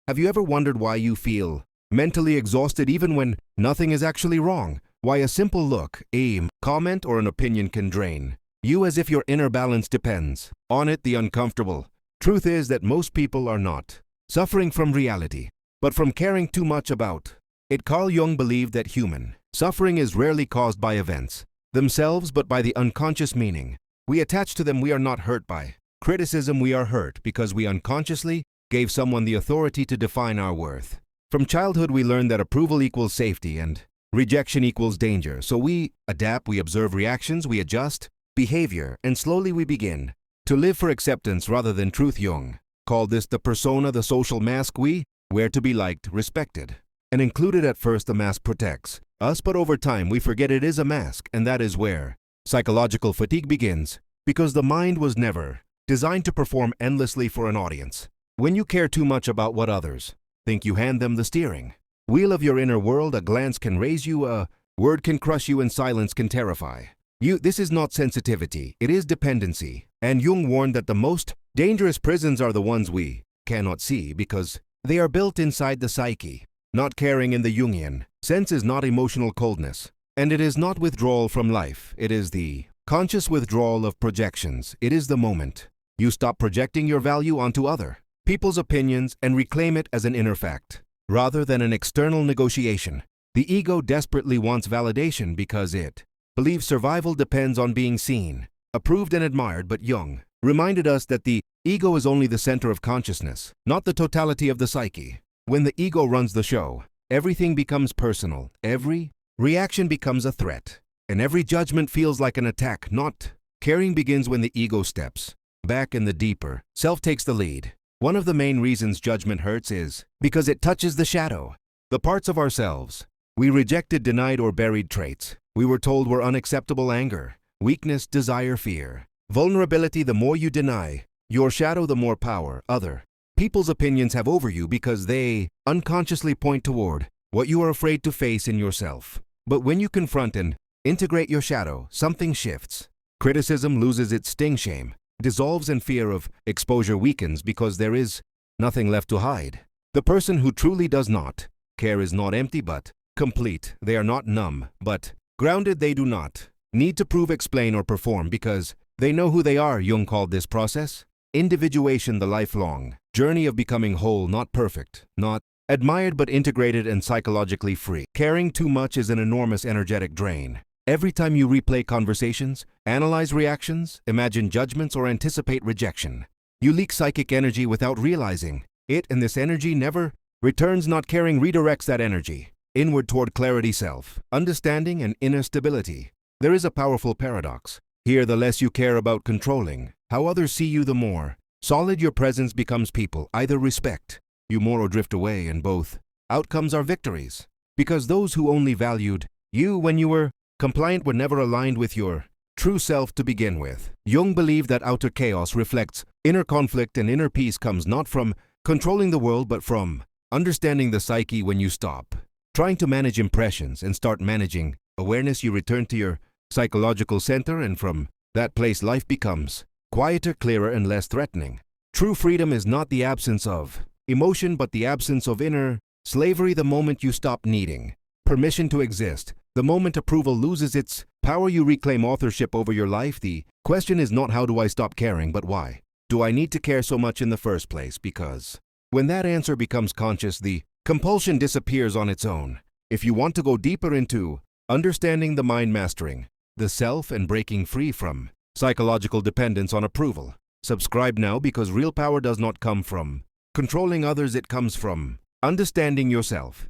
Have you ever wondered why you feel mentally exhausted even when nothing is actually wrong? Why a simple look, aim, comment, or an opinion can drain you as if your inner balance depends on it? The uncomfortable truth is that most people are not suffering from reality, but from caring too much about it. Carl Jung believed that human suffering is rarely caused by events themselves, but by the unconscious meaning we attach to them. We are not hurt by criticism, we are hurt because we unconsciously gave someone the authority to define our worth. From childhood, we learn that approval equals safety and rejection equals danger. So we adapt, we observe reactions, we adjust behavior, and slowly we begin to live for acceptance rather than truth. Jung called this the persona, the social mask we wear to be liked, respected, and included. At first, the mask protects us, but over time we forget it is a mask, and that is where psychological fatigue begins, because the mind was never designed to perform endlessly for an audience. When you care too much about what others think, you hand them the steering wheel of your inner world. A glance can raise you, a word can crush you, and silence can terrify you. This is not sensitivity, it is dependency. And Jung warned that the most dangerous prisons are the ones we cannot see because they are built inside the psyche. Not caring in the Jungian sense is not emotional coldness, and it is not withdrawal from life. It is the conscious withdrawal of projections. It is the moment you stop projecting your value onto other people's opinions and reclaim it as an inner fact, rather than an external negotiation. The ego desperately wants validation because it believes survival depends on being seen, approved, and admired. But Jung reminded us that the ego is only the center of consciousness, not the totality of the psyche. When the ego runs the show, everything becomes personal, every reaction becomes a threat, and every judgment feels like an attack. Not caring begins when the ego steps back and the deeper self takes the lead. One of the main reasons judgment hurts is because it touches the shadow, the parts of ourselves we rejected, denied, or buried. Traits we were told were unacceptable: anger, weakness, desire, fear, vulnerability. The more you deny your shadow, the more power other people's opinions have over you, because they unconsciously point toward what you are afraid to face in yourself. But when you confront and integrate your shadow, something shifts. Criticism loses its sting, shame dissolves, and fear of exposure weakens because there is nothing left to hide. The person who truly does not care is not empty but complete. They are not numb but grounded. They do not need to prove, explain, or perform because they know who they are. Jung called this process individuation, the lifelong journey of becoming whole, not perfect, not admired, but integrated and psychologically free. Caring too much is an enormous energetic drain. Every time you replay conversations, analyze reactions, imagine judgments, or anticipate rejection, you leak psychic energy without realizing it, and this energy never returns. Not caring redirects that energy inward toward clarity, self understanding, and inner stability. There is a powerful paradox here. The less you care about controlling how others see you, the more solid your presence becomes. People either respect you more or drift away, and both outcomes are victories, because those who only valued you when you were compliant were never aligned with your true self to begin with. Jung believed that outer chaos reflects inner conflict, and inner peace comes not from controlling the world but from understanding the psyche. When you stop trying to manage impressions and start managing awareness, you return to your psychological center, and from that place life becomes quieter, clearer, and less threatening. True freedom is not the absence of emotion but the absence of inner slavery. The moment you stop needing permission to exist, the moment approval loses its power, you reclaim authorship over your life. The question is not how do I stop caring, but why do I need to care so much in the first place? Because when that answer becomes conscious, the compulsion disappears on its own. If you want to go deeper into understanding the mind, mastering the self, and breaking free from psychological dependence on approval, subscribe now, because real power does not come from controlling others, it comes from understanding yourself.